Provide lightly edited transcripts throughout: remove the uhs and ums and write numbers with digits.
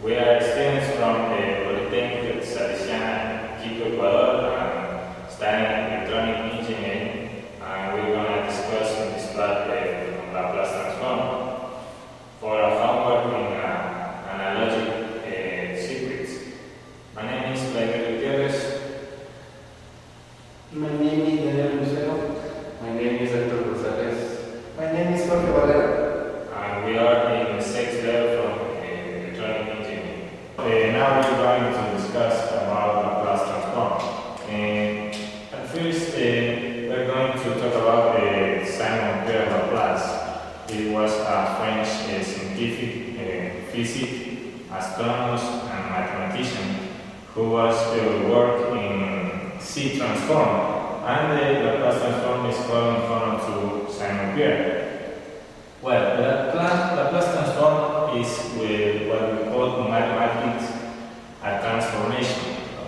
We are students from the Polytechnic Salesiana, Quito, Ecuador, and studying electronic engineering. And we're going to discuss in this part from Laplace Transform for a homework in analogic circuits. My name is Pedro Gutierrez. My name is Daniel Lucero. My name is Hector Gonzalez. My name is Jorge Valera. And we are in the 6th level from electronic engineering. Now we're going to discuss about Laplace Transform. At first, we're going to talk about Simon Pierre Laplace. He was a French scientific, physicist, astronomer, and mathematician who was working in C transform, and the Laplace transform is called in honor to Simon Pierre. Well, the Laplace transform is what we call in mathematics a transformation.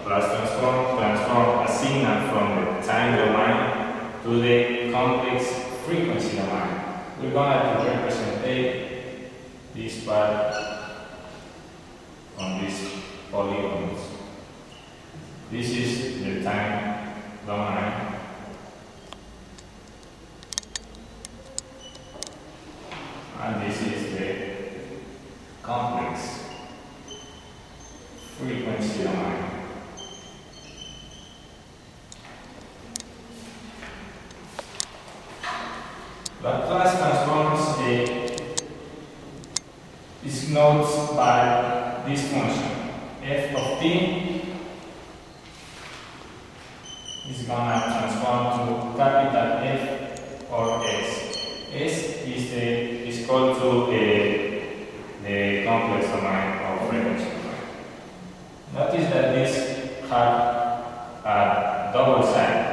Laplace transform a signal from the time domain to the complex frequency domain. We're going to represent this part on these polygons. This is the time domain. And this is the complex frequency domain. Laplace transforms is noted by this function. F of t is going to transform to capital F or S. S is called to the complex domain or frequency domain. Notice that this has a double side.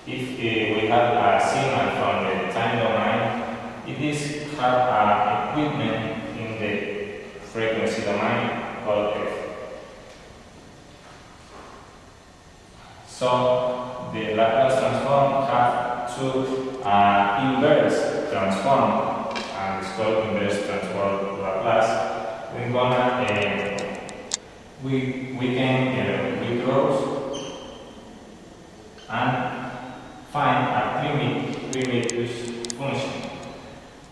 If we have a signal from the time domain, it is have an equivalent in the frequency domain called F. So the Laplace transform have two inverse transform, and it's called inverse transform Laplace. We're gonna we can withdraw and find a primitive function.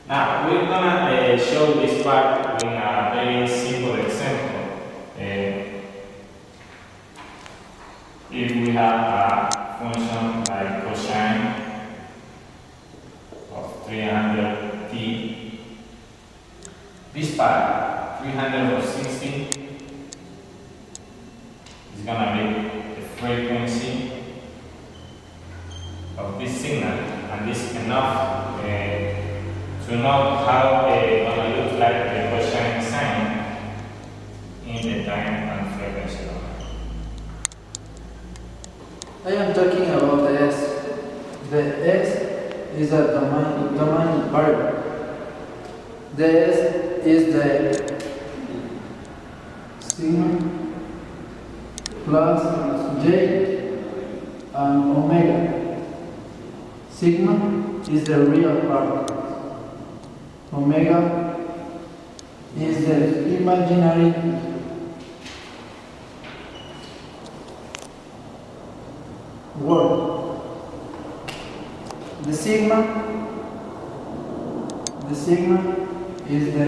Now we're gonna show this part in a very simple example. If we have a function like cosine of 300t, this part 360 is gonna be the frequency of this signal, and this is enough to know how it's gonna look like the cosine sign in the time and frequency domain. I am talking about the S. The S is a domain variable. The S is the sigma plus J and omega. Sigma is the real part. Omega is the imaginary word. The sigma is the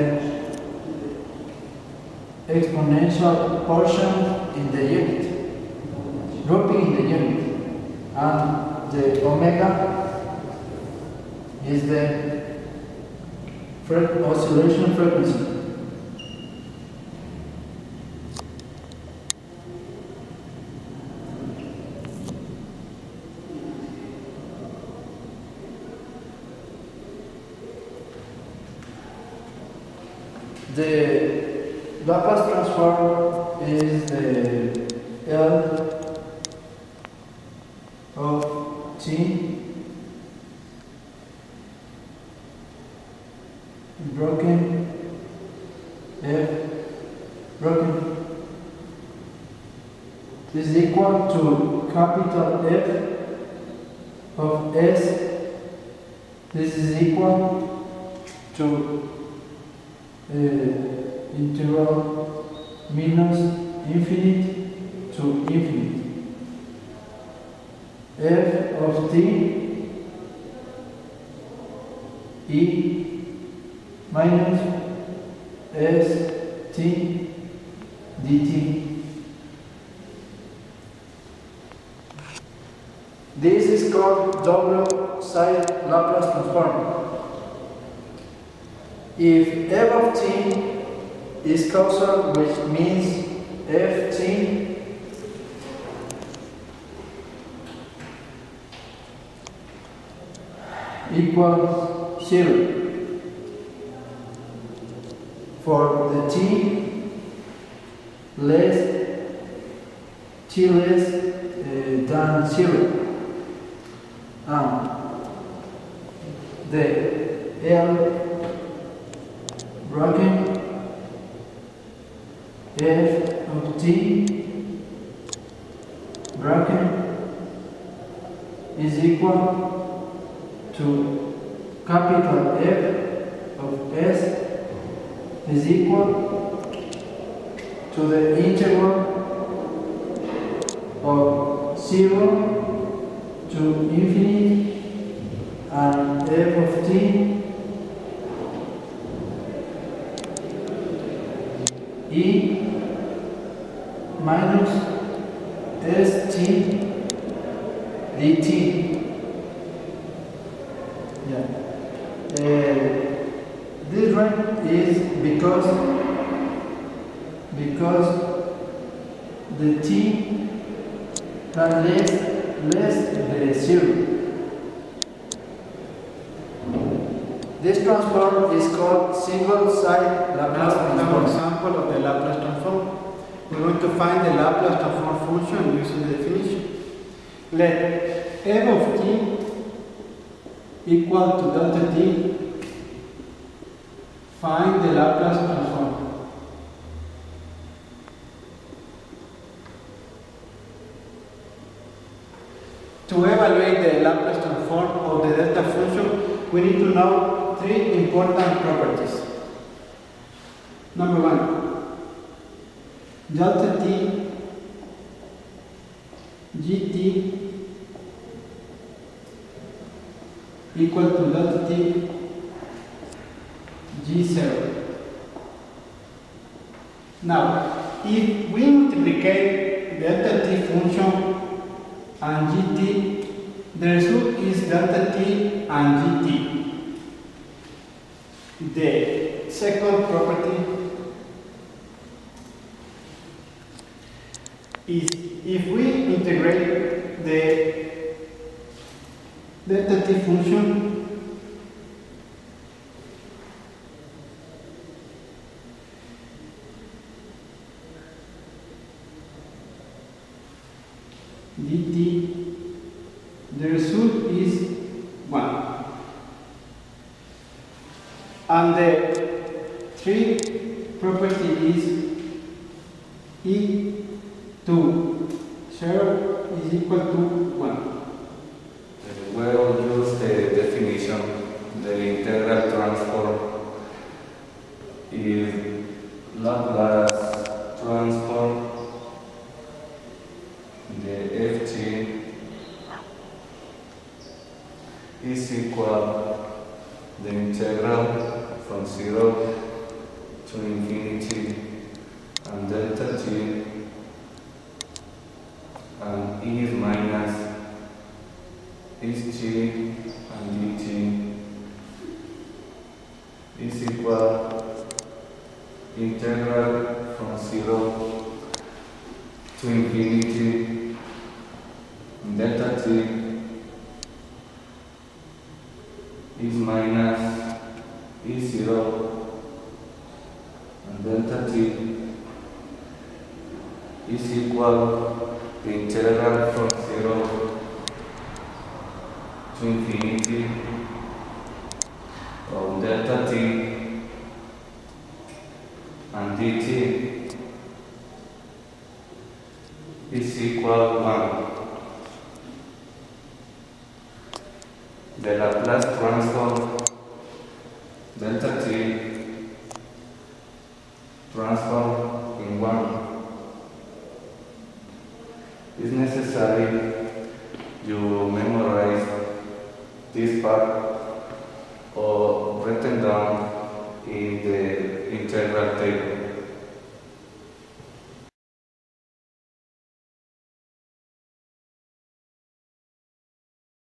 exponential portion in the unit, grouping in the unit, and the omega is the oscillation frequency. The Laplace transform is the L of t broken F broken is equal to capital F of S. This is equal to integral minus infinite to infinite. F of t e minus s t dt. This is called double-sided Laplace transform. If f of t is causal, which means ft equals 0 for the t less than 0. The L bracket f of t bracket is equal to capital F of S is equal to the integral of 0 to infinity and f of t e minus st dt. This rank is because the t can less than 0. This transform is called single-side Laplace transform. An example of the Laplace transform. We're going to find the Laplace transform function using the definition. Let f of t equal to delta t. Find the Laplace transform. To evaluate the Laplace transform of the delta function, we need to know three important properties. Number one, delta t gt equal to delta t g0. Now, if we multiply delta t function and gt, the result is delta t and gt. The second property is if we integrate the delta t function dt, the result is 1. And the three property is e2 0 is equal to 1. We will use the definition. The integral transform is Laplace transform the ft is equal the integral from 0 to infinity and delta t and e is minus is t and dt is equal integral from 0 to infinity delta t is minus e0 and delta t is equal the integral from 0 to infinity of delta t and dt is equal 1. The Laplace transform delta t transform in one. It's necessary you memorize this part or written down in the integral table.